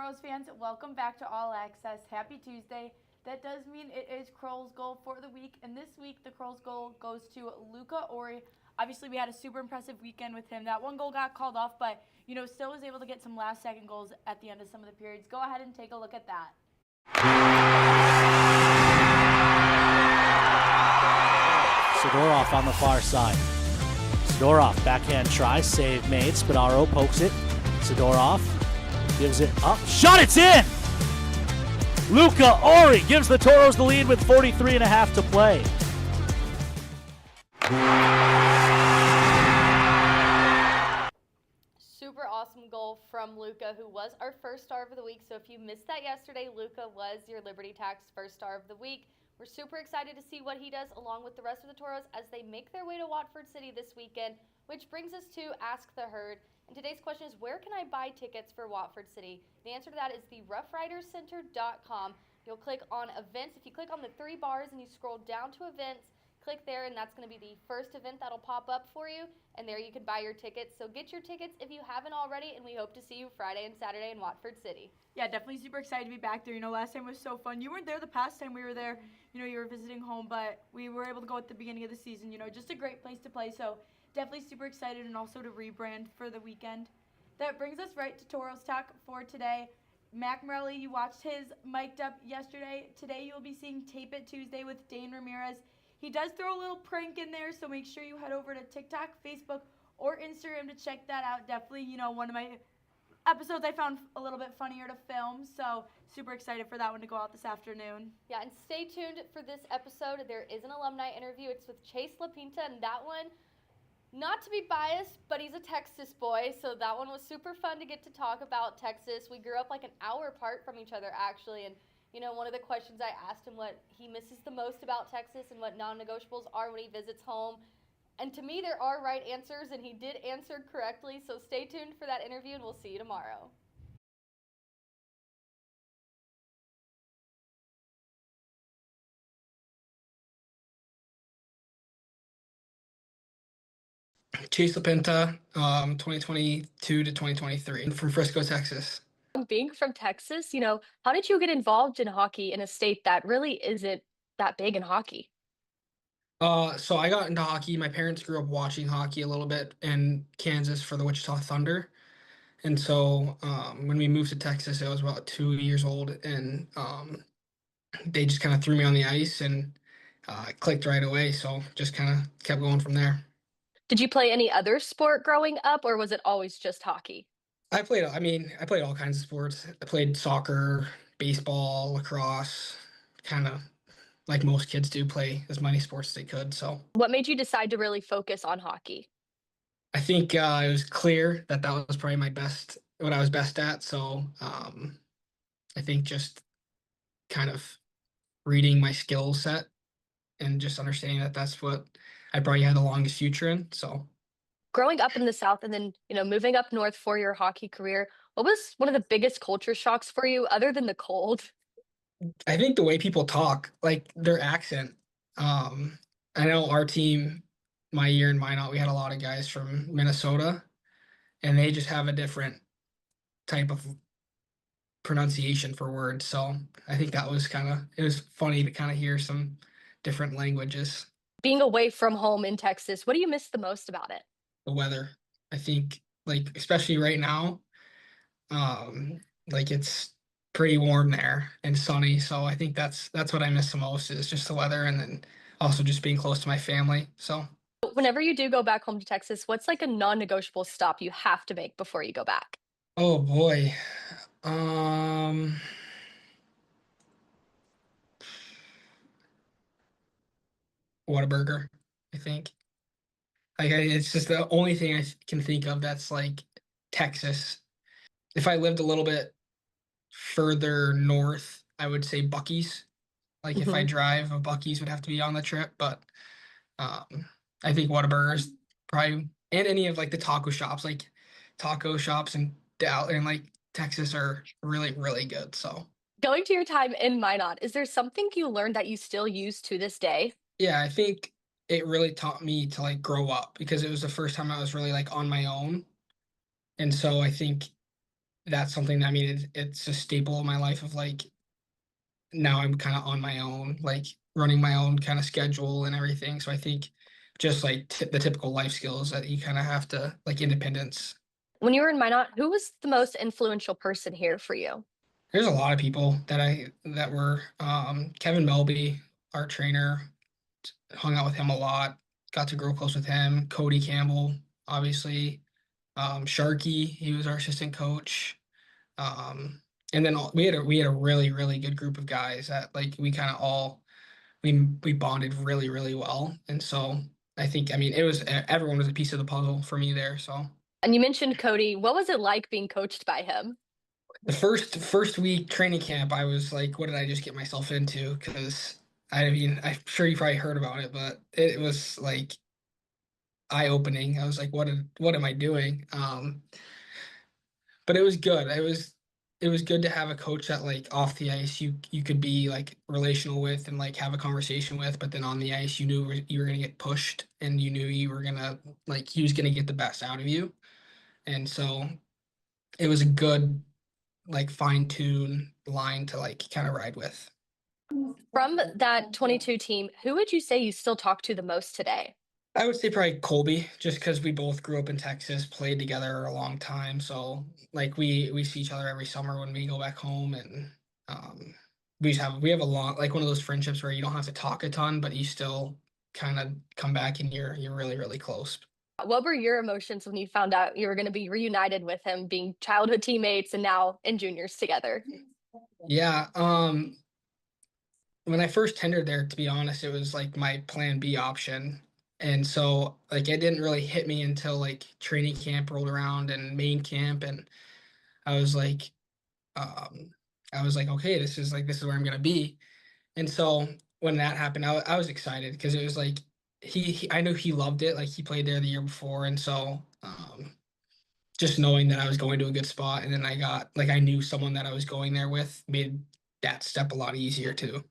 Toros fans, welcome back to All Access. Happy Tuesday. That does mean it is Krolls' goal for the week, and this week the Krolls' goal goes to Luca Ori. Obviously, we had a super impressive weekend with him. That one goal got called off, but still was able to get some last-second goals at the end of some of the periods. Go ahead and take a look at that. Sidorov on the far side. Sidorov, backhand try, save made. Spadaro pokes it. Sidorov gives it up. Shot, it's in! Luca Ori gives the Toros the lead with 43.5 to play. Super awesome goal from Luca, who was our first star of the week. So if you missed that yesterday, Luca was your Liberty Tax first star of the week. We're super excited to see what he does along with the rest of the Toros as they make their way to Watford City this weekend, which brings us to Ask the Herd. And today's question is, where can I buy tickets for Watford City? The answer to that is the roughriderscenter.com. You'll click on events. If you click on the three bars and you scroll down to events, click there, and that's going to be the first event that'll pop up for you. And there you can buy your tickets. So get your tickets if you haven't already, and we hope to see you Friday and Saturday in Watford City. Yeah, definitely super excited to be back there. Last time was so fun. You weren't there the past time we were there. You were visiting home, but we were able to go at the beginning of the season. Just a great place to play. So definitely super excited, and also to rebrand for the weekend. That brings us right to Toros Talk for today. Mac Morelli, you watched his mic'd up yesterday. Today you'll be seeing Tape It Tuesday with Dane Ramirez. He does throw a little prank in there, so make sure you head over to TikTok, Facebook, or Instagram to check that out. Definitely, one of my episodes I found a little bit funnier to film, so super excited for that one to go out this afternoon. Yeah, and stay tuned for this episode. There is an alumni interview. It's with Chase LaPinta, and that one, not to be biased, but he's a Texas boy, so that one was super fun to get to talk about Texas. We grew up like an hour apart from each other, actually, and one of the questions I asked him what he misses the most about Texas and what non-negotiables are when he visits home. And to me, there are right answers, and he did answer correctly, so stay tuned for that interview, and we'll see you tomorrow. Chase LaPinta, 2022 to 2023, from Frisco, Texas. Being from Texas, how did you get involved in hockey in a state that really isn't that big in hockey? So I got into hockey. My parents grew up watching hockey a little bit in Kansas for the Wichita Thunder. And so when we moved to Texas, I was about 2 years old, and they just kind of threw me on the ice, and it clicked right away. So just kind of kept going from there. Did you play any other sport growing up, or was it always just hockey? I played all kinds of sports. I played soccer, baseball, lacrosse, kind of like most kids do, play as many sports as they could. So What made you decide to really focus on hockey? I think it was clear that was probably what I was best at. So I think just kind of reading my skill set and just understanding that that's what I probably had the longest future in. So Growing up in the South and then, moving up north for your hockey career, what was one of the biggest culture shocks for you other than the cold? I think the way people talk, like their accent. I know our team, my year in Minot, we had a lot of guys from Minnesota, and they just have a different type of pronunciation for words. So I think it was funny to kind of hear some different languages. Being away from home in Texas, what do you miss the most about it? The weather, I think, like especially right now, like it's pretty warm there and sunny. So I think that's what I miss the most, is just the weather, and then also just being close to my family. So Whenever you do go back home to Texas, what's like a non-negotiable stop you have to make before you go back? oh boy. Um Whataburger, I think. It's just the only thing I can think of that's like Texas. If I lived a little bit further north, I would say Buc-ee's. Like if I drive, a Buc-ee's would have to be on the trip, but I think Whataburger's probably, and any of like the taco shops, like taco shops in Dallas and like Texas are really, really good. So Going to your time in Minot, is there something you learned that you still use to this day? yeah, I think it really taught me to like grow up, because it was the first time I was really like on my own. And so I think that's something that, I mean, it's a staple of my life of like now I'm kind of on my own, like running my own kind of schedule and everything. So I think just like the typical life skills that you kind of have to, like independence. When you were in Minot, who was the most influential person here for you? There's a lot of people that were Kevin Melby, our trainer, hung out with him a lot, got to grow close with him. Cody Campbell, obviously, Sharky, he was our assistant coach. And then we had a really good group of guys that like we kind of all we bonded really well. And so I think, I mean, it was everyone was a piece of the puzzle for me there. So And you mentioned Cody. What was it like being coached by him? the first week training camp, I was like, what did I just get myself into? Because I mean, I'm sure you probably heard about it, but it was like eye-opening. I was like, what am I doing? But it was good. It was good to have a coach that like off the ice you could be like relational with and like have a conversation with, but then on the ice you knew you were gonna get pushed and you knew you were gonna like he was gonna get the best out of you. And so it was a good like fine-tune line to like kind of ride with. From that 22 team, who would you say you still talk to the most today? I would say probably Colby, just because we both grew up in Texas, played together a long time. So like we see each other every summer when we go back home, and um, we have a long like one of those friendships where you don't have to talk a ton, but you still kind of come back and you're really close. What were your emotions when you found out you were going to be reunited with him, being childhood teammates and now in juniors together? Yeah, when I first tendered there, to be honest, it was like my plan B option. And so like it didn't really hit me until like training camp rolled around and main camp, and I was like um okay, this is where I'm gonna be. And so when that happened, I was excited because it was like I knew he loved it, like he played there the year before. And so just knowing that I was going to a good spot, and then I knew someone that I was going there with made that step a lot easier too.